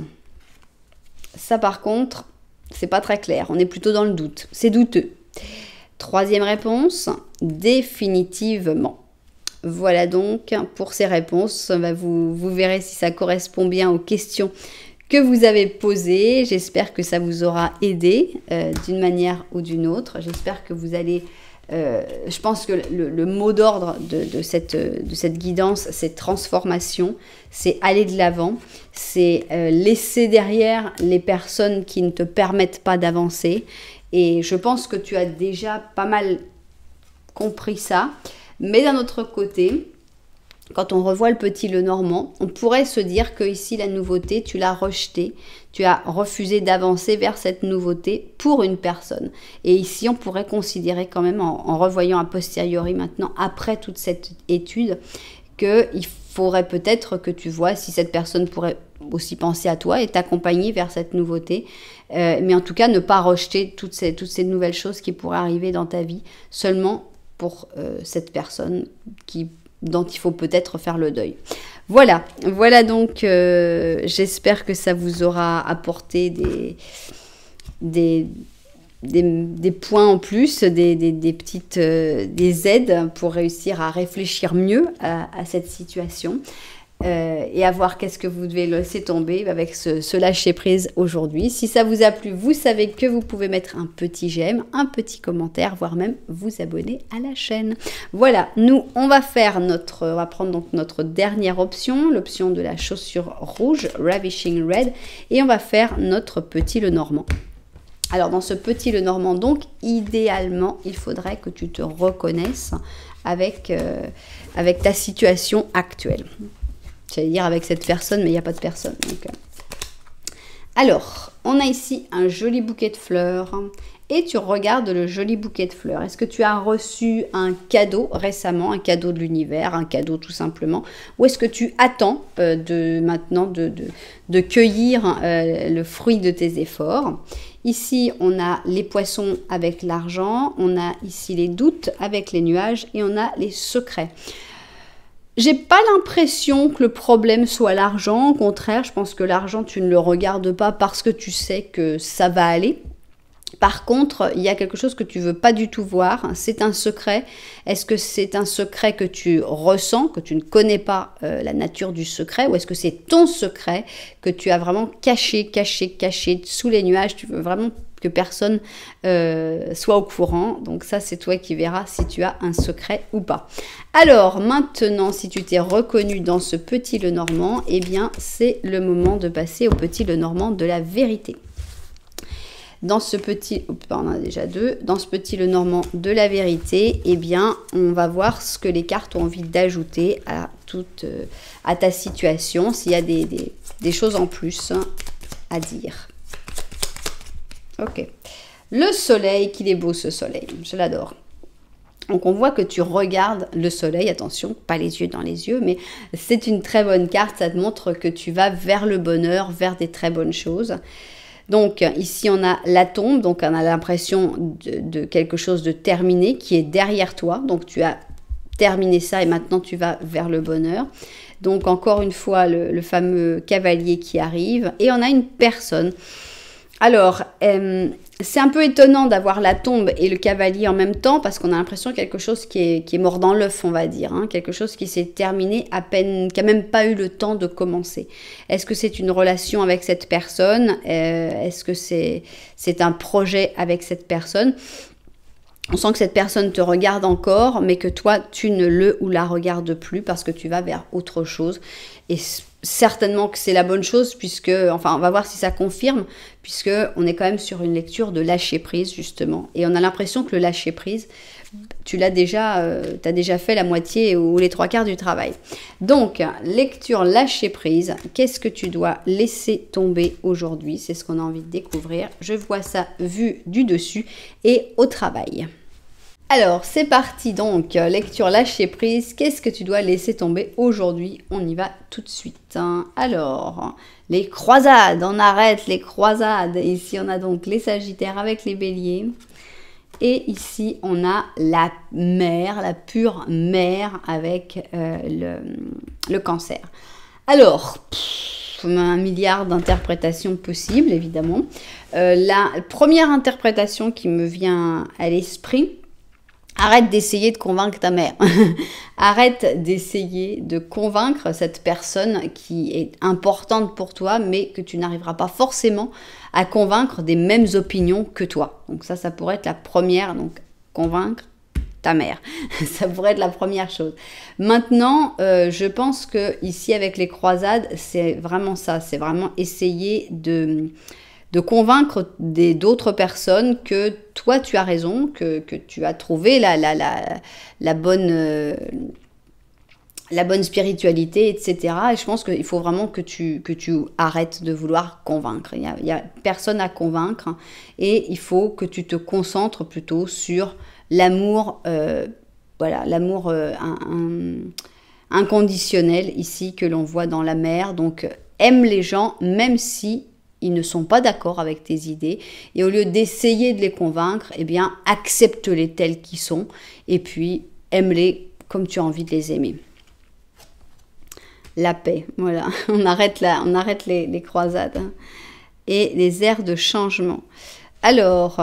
ça par contre... c'est pas très clair, on est plutôt dans le doute, c'est douteux. Troisième réponse, définitivement. Voilà donc pour ces réponses, vous verrez si ça correspond bien aux questions que vous avez posées. J'espère que ça vous aura aidé d'une manière ou d'une autre. J'espère que vous allez... je pense que le mot d'ordre de cette guidance, c'est transformation, c'est aller de l'avant, c'est laisser derrière les personnes qui ne te permettent pas d'avancer. Et je pense que tu as déjà pas mal compris ça. Mais d'un autre côté, quand on revoit le petit Lenormand, on pourrait se dire que ici la nouveauté, tu l'as rejetée, tu as refusé d'avancer vers cette nouveauté pour une personne. Et ici, on pourrait considérer quand même, en revoyant a posteriori maintenant, après toute cette étude, qu'il faudrait peut-être que tu vois si cette personne pourrait aussi penser à toi et t'accompagner vers cette nouveauté. Mais en tout cas, ne pas rejeter toutes ces nouvelles choses qui pourraient arriver dans ta vie seulement pour cette personne dont il faut peut-être faire le deuil. Voilà donc, j'espère que ça vous aura apporté des points en plus, des aides pour réussir à réfléchir mieux à cette situation et à voir qu'est-ce que vous devez laisser tomber avec ce lâcher-prise aujourd'hui. Si ça vous a plu, vous savez que vous pouvez mettre un petit j'aime, un petit commentaire, voire même vous abonner à la chaîne. Voilà, nous, on va prendre donc notre dernière option, l'option de la chaussure rouge, Ravishing Red, et on va faire notre petit Lenormand. Alors, dans ce petit Lenormand, donc, idéalement, il faudrait que tu te reconnaisses avec ta situation actuelle. J'allais dire avec cette personne, mais il n'y a pas de personne. Donc, alors, on a ici un joli bouquet de fleurs. Et tu regardes le joli bouquet de fleurs. Est-ce que tu as reçu un cadeau récemment, un cadeau de l'univers, un cadeau tout simplement? Ou est-ce que tu attends maintenant de cueillir le fruit de tes efforts? Ici, on a les poissons avec l'argent, on a ici les doutes avec les nuages et on a les secrets. J'ai pas l'impression que le problème soit l'argent, au contraire, je pense que l'argent, tu ne le regardes pas parce que tu sais que ça va aller. Par contre, il y a quelque chose que tu veux pas du tout voir, c'est un secret. Est-ce que c'est un secret que tu ressens, que tu ne connais pas la nature du secret, ou est-ce que c'est ton secret que tu as vraiment caché sous les nuages? Tu veux vraiment que personne soit au courant. Donc ça, c'est toi qui verras si tu as un secret ou pas. Alors maintenant, si tu t'es reconnu dans ce petit Lenormand, eh bien, c'est le moment de passer au petit Lenormand de la vérité. Dans ce petit, on en a déjà deux, dans ce petit Lenormand de la vérité, eh bien, on va voir ce que les cartes ont envie d'ajouter à ta situation, s'il y a des choses en plus à dire. Ok. Le soleil, qu'il est beau ce soleil, je l'adore. Donc on voit que tu regardes le soleil, attention, pas les yeux dans les yeux, mais c'est une très bonne carte, ça te montre que tu vas vers le bonheur, vers des très bonnes choses. Donc ici on a la tombe, donc on a l'impression de quelque chose de terminé qui est derrière toi. Donc tu as terminé ça et maintenant tu vas vers le bonheur. Donc encore une fois le fameux cavalier qui arrive et on a une personne. Alors c'est un peu étonnant d'avoir la tombe et le cavalier en même temps parce qu'on a l'impression quelque chose qui est mort dans l'œuf, on va dire. Hein, quelque chose qui s'est terminé à peine, qui n'a même pas eu le temps de commencer. Est-ce que c'est une relation avec cette personne? Est-ce que c'est un projet avec cette personne? On sent que cette personne te regarde encore, mais que toi, tu ne le ou la regardes plus parce que tu vas vers autre chose. Et certainement que c'est la bonne chose, puisque, enfin, on va voir si ça confirme, puisque on est quand même sur une lecture de lâcher prise, justement. Et on a l'impression que le lâcher prise, tu l'as déjà, t'as déjà fait la moitié ou les trois quarts du travail. Donc, lecture lâcher prise, qu'est-ce que tu dois laisser tomber aujourd'hui? C'est ce qu'on a envie de découvrir. Je vois ça vu du dessus et au travail. Alors, c'est parti donc, lecture lâcher prise, qu'est-ce que tu dois laisser tomber aujourd'hui? On y va tout de suite. Alors, les croisades, on arrête les croisades. Ici, on a donc les sagittaires avec les béliers. Et ici, on a la mer, la pure mer avec le cancer. Alors, un milliard d'interprétations possibles, évidemment. La première interprétation qui me vient à l'esprit, arrête d'essayer de convaincre ta mère. Arrête d'essayer de convaincre cette personne qui est importante pour toi, mais que tu n'arriveras pas forcément à convaincre des mêmes opinions que toi. Donc ça pourrait être la première, donc convaincre ta mère. Ça pourrait être la première chose. Maintenant, je pense que ici avec les croisades, c'est vraiment ça. C'est vraiment essayer de convaincre d'autres personnes que toi tu as raison, que tu as trouvé la bonne spiritualité, etc. Et je pense qu'il faut vraiment que tu arrêtes de vouloir convaincre. Il y a personne à convaincre et il faut que tu te concentres plutôt sur l'amour, voilà, l'amour inconditionnel ici que l'on voit dans la mère. Donc aime les gens même si ils ne sont pas d'accord avec tes idées. Et au lieu d'essayer de les convaincre, eh bien accepte-les tels qu'ils sont. Et puis aime-les comme tu as envie de les aimer. La paix, voilà. On arrête les croisades. Hein. Et les airs de changement. Alors,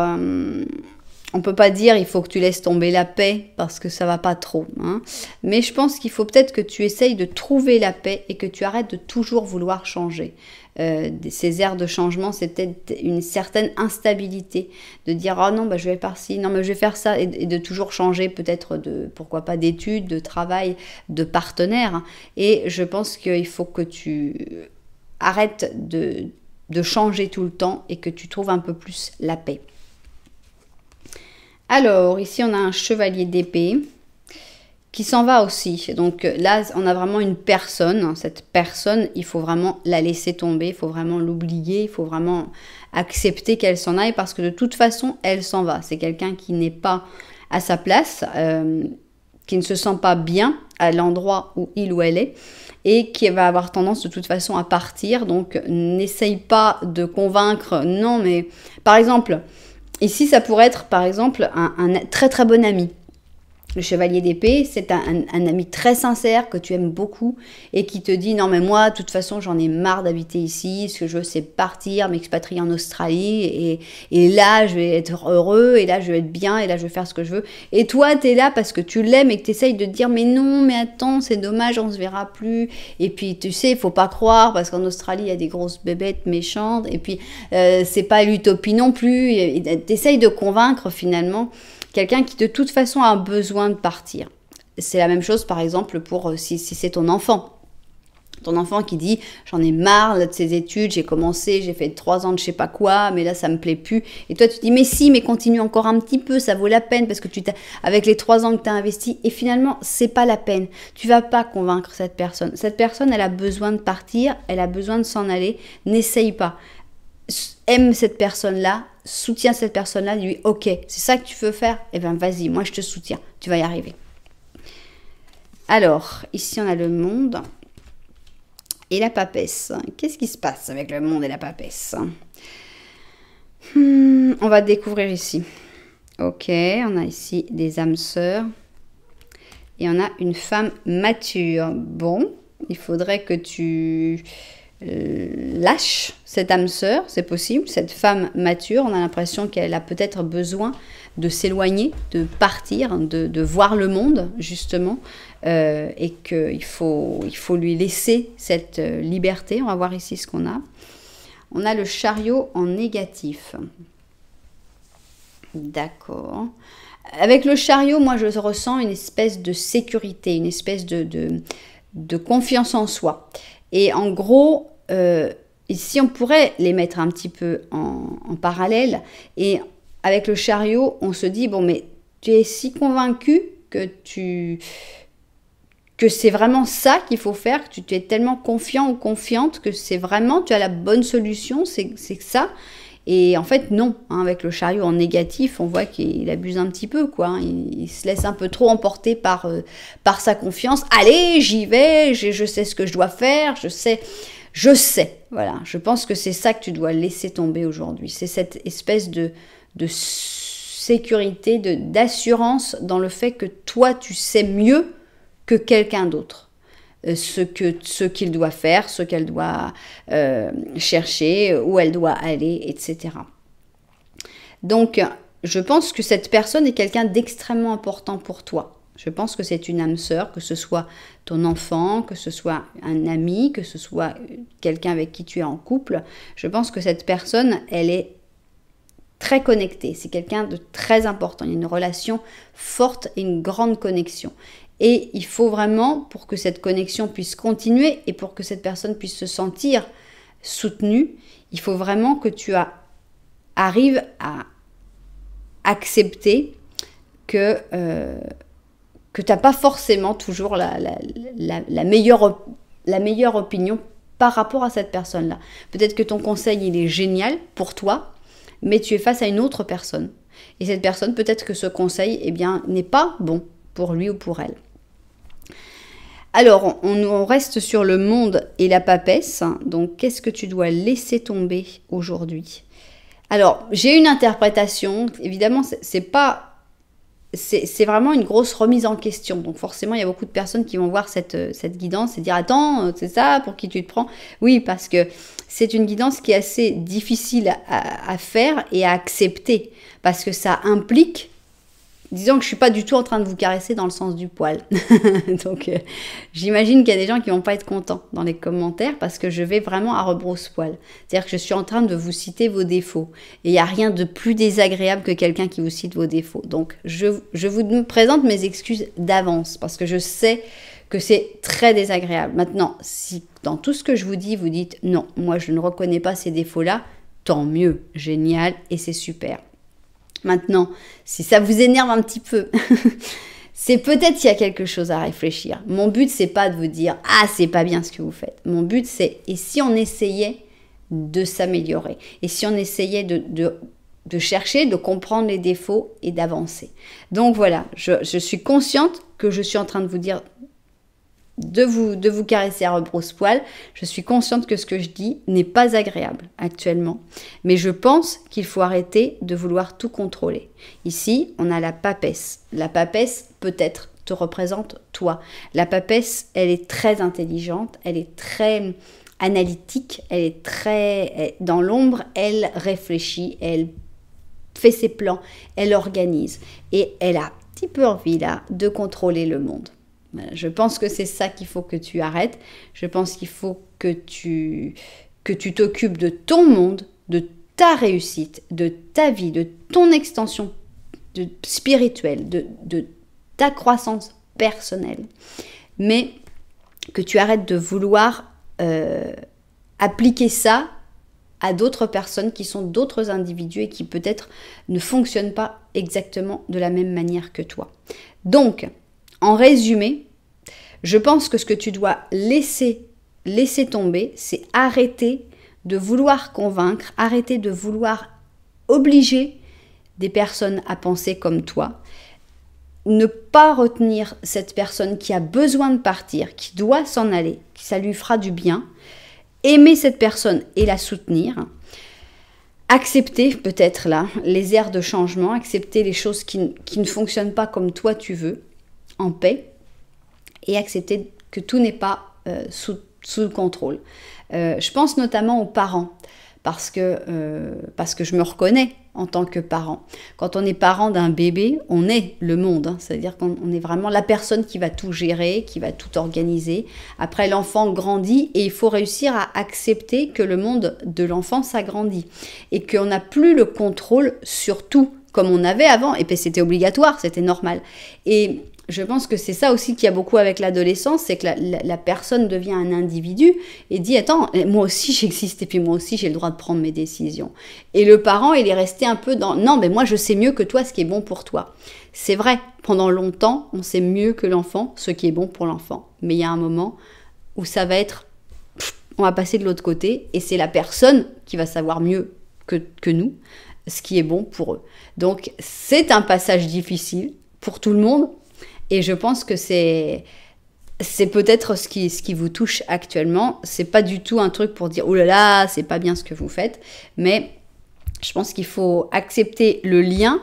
on peut pas dire il faut que tu laisses tomber la paix parce que ça va pas trop. Hein. Mais je pense qu'il faut peut-être que tu essayes de trouver la paix et que tu arrêtes de toujours vouloir changer. Ces airs de changement, c'est peut-être une certaine instabilité de dire oh non, bah, je vais par-ci, non mais je vais faire ça et de toujours changer peut-être pourquoi pas d'études, de travail, de partenaire. Et je pense qu'il faut que tu arrêtes de changer tout le temps et que tu trouves un peu plus la paix. Alors, ici, on a un chevalier d'épée qui s'en va aussi. Donc là, on a vraiment une personne. Cette personne, il faut vraiment la laisser tomber, il faut vraiment l'oublier, il faut vraiment accepter qu'elle s'en aille parce que de toute façon, elle s'en va. C'est quelqu'un qui n'est pas à sa place, qui ne se sent pas bien à l'endroit où il ou elle est et qui va avoir tendance de toute façon à partir. Donc, n'essaye pas de convaincre. Non, mais par exemple... Ici, ça pourrait être, par exemple, un très très bon ami. Le chevalier d'épée, c'est un ami très sincère que tu aimes beaucoup et qui te dit « Non, mais moi, de toute façon, j'en ai marre d'habiter ici. Ce que je veux, c'est partir, m'expatrier en Australie. Et là, je vais être heureux. Et là, je vais être bien. Et là, je vais faire ce que je veux. » Et toi, tu es là parce que tu l'aimes et que tu essayes de te dire « Mais non, mais attends, c'est dommage, on se verra plus. » Et puis, tu sais, il faut pas croire parce qu'en Australie, il y a des grosses bébêtes méchantes. Et puis, c'est pas l'utopie non plus. Tu essayes de convaincre finalement quelqu'un qui de toute façon a besoin de partir. C'est la même chose par exemple pour si c'est ton enfant. Ton enfant qui dit j'en ai marre là, de ces études, j'ai commencé, j'ai fait 3 ans de je sais pas quoi, mais là ça me plaît plus. Et toi tu dis mais si, mais continue encore un petit peu, ça vaut la peine parce que avec les 3 ans que tu as investi et finalement c'est pas la peine. Tu vas pas convaincre cette personne. Cette personne elle a besoin de partir, elle a besoin de s'en aller, n'essaye pas. Aime cette personne-là, soutiens cette personne-là, dis-lui « Ok, c'est ça que tu veux faire ? Eh bien, vas-y, moi je te soutiens, tu vas y arriver. » Alors, ici on a le monde et la papesse. Qu'est-ce qui se passe avec le monde et la papesse ? On va découvrir ici. Ok, on a ici des âmes sœurs et on a une femme mature. Bon, il faudrait que tu... lâche cette âme sœur, c'est possible, cette femme mature, on a l'impression qu'elle a peut-être besoin de s'éloigner, de partir, de voir le monde justement, et qu'il faut lui laisser cette liberté. On va voir ici ce qu'on a. On a le chariot en négatif. D'accord. Avec le chariot, moi je ressens une espèce de sécurité, une espèce de confiance en soi. Et en gros, ici, on pourrait les mettre un petit peu en parallèle. Et avec le chariot, on se dit, bon, mais tu es si convaincu que c'est vraiment ça qu'il faut faire, que tu es tellement confiant ou confiante que c'est vraiment, tu as la bonne solution, c'est ça. Et en fait, non. Hein, avec le chariot en négatif, on voit qu'il abuse un petit peu, quoi. Hein, il se laisse un peu trop emporter par sa confiance. Allez, j'y vais, je sais ce que je dois faire, je sais. Voilà, je pense que c'est ça que tu dois laisser tomber aujourd'hui. C'est cette espèce de sécurité, d'assurance dans le fait que toi, tu sais mieux que quelqu'un d'autre. Ce qu'il doit faire, ce qu'elle doit chercher, où elle doit aller, etc. Donc, je pense que cette personne est quelqu'un d'extrêmement important pour toi. Je pense que c'est une âme sœur, que ce soit ton enfant, que ce soit un ami, que ce soit quelqu'un avec qui tu es en couple. Je pense que cette personne, elle est très connectée. C'est quelqu'un de très important. Il y a une relation forte et une grande connexion. Et il faut vraiment, pour que cette connexion puisse continuer et pour que cette personne puisse se sentir soutenue, il faut vraiment que tu arrives à accepter que tu n'as pas forcément toujours la meilleure opinion par rapport à cette personne-là. Peut-être que ton conseil, il est génial pour toi, mais tu es face à une autre personne. Et cette personne, peut-être que ce conseil, eh bien, n'est pas bon pour lui ou pour elle. Alors, on reste sur le monde et la papesse. Donc, qu'est-ce que tu dois laisser tomber aujourd'hui? Alors, j'ai une interprétation. Évidemment, c'est vraiment une grosse remise en question. Donc, forcément, il y a beaucoup de personnes qui vont voir cette guidance et dire « Attends, c'est ça, pour qui tu te prends ?» Oui, parce que c'est une guidance qui est assez difficile à faire et à accepter. Parce que ça implique... Disons que je ne suis pas du tout en train de vous caresser dans le sens du poil. Donc, j'imagine qu'il y a des gens qui ne vont pas être contents dans les commentaires parce que je vais vraiment à rebrousse-poil. C'est-à-dire que je suis en train de vous citer vos défauts. Et il n'y a rien de plus désagréable que quelqu'un qui vous cite vos défauts. Donc, je vous présente mes excuses d'avance parce que je sais que c'est très désagréable. Maintenant, si dans tout ce que je vous dis, vous dites « Non, moi je ne reconnais pas ces défauts-là », tant mieux, génial et c'est super. Maintenant, si ça vous énerve un petit peu, c'est peut-être qu'il y a quelque chose à réfléchir. Mon but, c'est pas de vous dire « Ah, c'est pas bien ce que vous faites ». Mon but, c'est « Et si on essayait de s'améliorer ?» Et si on essayait de chercher, de comprendre les défauts et d'avancer. Donc voilà, je suis consciente que je suis en train de vous dire de vous caresser à rebrousse-poil. Je suis consciente que ce que je dis n'est pas agréable actuellement. Mais je pense qu'il faut arrêter de vouloir tout contrôler. Ici, on a la papesse. La papesse, peut-être, te représente toi. La papesse, elle est très intelligente, elle est très analytique, elle est très... Dans l'ombre, elle réfléchit, elle fait ses plans, elle organise. Et elle a un petit peu envie, là, de contrôler le monde. Je pense que c'est ça qu'il faut que tu arrêtes. Je pense qu'il faut que tu t'occupes de ton monde, de ta réussite, de ta vie, de ton extension spirituelle, de ta croissance personnelle. Mais que tu arrêtes de vouloir appliquer ça à d'autres personnes qui sont d'autres individus et qui peut-être ne fonctionnent pas exactement de la même manière que toi. Donc, en résumé, je pense que ce que tu dois laisser tomber, c'est arrêter de vouloir convaincre, arrêter de vouloir obliger des personnes à penser comme toi, ne pas retenir cette personne qui a besoin de partir, qui doit s'en aller, qui ça lui fera du bien, aimer cette personne et la soutenir, accepter peut-être là les airs de changement, accepter les choses qui ne fonctionnent pas comme toi tu veux, en paix, et accepter que tout n'est pas sous le contrôle. Je pense notamment aux parents, parce que je me reconnais en tant que parent. Quand on est parent d'un bébé, on est le monde, hein, c'est-à-dire qu'on est vraiment la personne qui va tout gérer, qui va tout organiser. Après, l'enfant grandit et il faut réussir à accepter que le monde de l'enfant s'agrandit et qu'on n'a plus le contrôle sur tout comme on avait avant. Et puis c'était obligatoire, c'était normal. Et je pense que c'est ça aussi qu'il y a beaucoup avec l'adolescence, c'est que la personne devient un individu et dit « Attends, moi aussi j'existe et puis moi aussi j'ai le droit de prendre mes décisions. » Et le parent, il est resté un peu dans « Non, mais moi je sais mieux que toi ce qui est bon pour toi. » C'est vrai, pendant longtemps, on sait mieux que l'enfant ce qui est bon pour l'enfant. Mais il y a un moment où ça va être « On va passer de l'autre côté » et c'est la personne qui va savoir mieux que nous ce qui est bon pour eux. Donc c'est un passage difficile pour tout le monde. Et je pense que c'est peut-être ce qui vous touche actuellement. C'est pas du tout un truc pour dire « Oh là là, c'est pas bien ce que vous faites ». Mais je pense qu'il faut accepter le lien,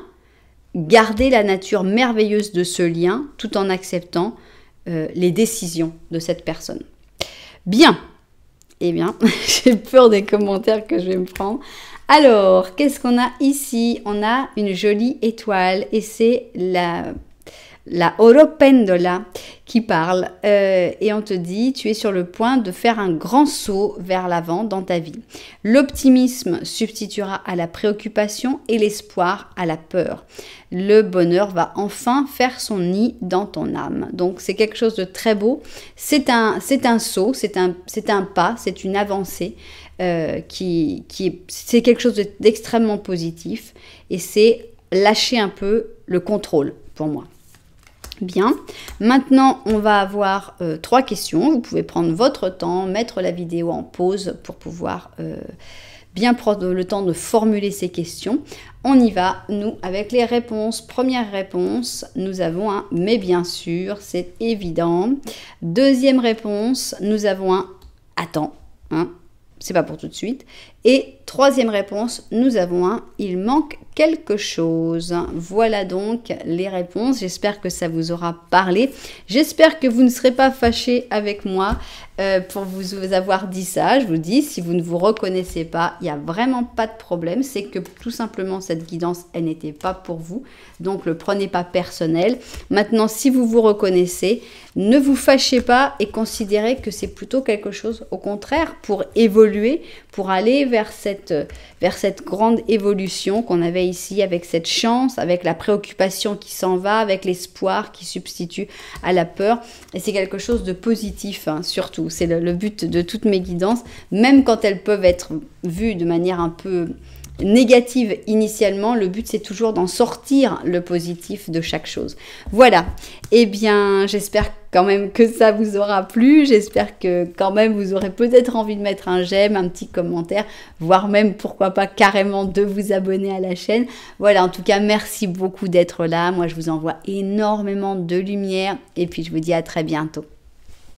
garder la nature merveilleuse de ce lien, tout en acceptant les décisions de cette personne. Bien. Eh bien, j'ai peur des commentaires que je vais me prendre. Alors, qu'est-ce qu'on a ici? On a une jolie étoile et c'est la Oropendola qui parle et on te dit tu es sur le point de faire un grand saut vers l'avant dans ta vie. L'optimisme substituera à la préoccupation et l'espoir à la peur. Le bonheur va enfin faire son nid dans ton âme. Donc c'est quelque chose de très beau. C'est un saut, c'est un pas, c'est une avancée c'est quelque chose d'extrêmement positif et c'est lâcher un peu le contrôle pour moi. Bien, maintenant on va avoir 3 questions. Vous pouvez prendre votre temps, mettre la vidéo en pause pour pouvoir bien prendre le temps de formuler ces questions. On y va, nous, avec les réponses. Première réponse, nous avons un « mais bien sûr », c'est évident. Deuxième réponse, nous avons un « attends hein, ». C'est pas pour tout de suite. Et troisième réponse, nous avons un « il manque quelque chose ». Voilà donc les réponses. J'espère que ça vous aura parlé. J'espère que vous ne serez pas fâchés avec moi pour vous avoir dit ça. Je vous dis, si vous ne vous reconnaissez pas, il n'y a vraiment pas de problème. C'est que tout simplement, cette guidance, elle n'était pas pour vous. Donc, le prenez pas personnel. Maintenant, si vous vous reconnaissez, ne vous fâchez pas et considérez que c'est plutôt quelque chose, au contraire, pour évoluer, pour aller vers cette grande évolution qu'on avait ici, avec cette chance, avec la préoccupation qui s'en va, avec l'espoir qui substitue à la peur. Et c'est quelque chose de positif, hein, surtout. C'est le but de toutes mes guidances, même quand elles peuvent être vues de manière un peu négative initialement, le but c'est toujours d'en sortir le positif de chaque chose. Voilà, eh bien j'espère quand même que ça vous aura plu, j'espère que quand même vous aurez peut-être envie de mettre un j'aime, un petit commentaire, voire même pourquoi pas carrément de vous abonner à la chaîne. Voilà, en tout cas merci beaucoup d'être là, moi je vous envoie énormément de lumière et puis je vous dis à très bientôt.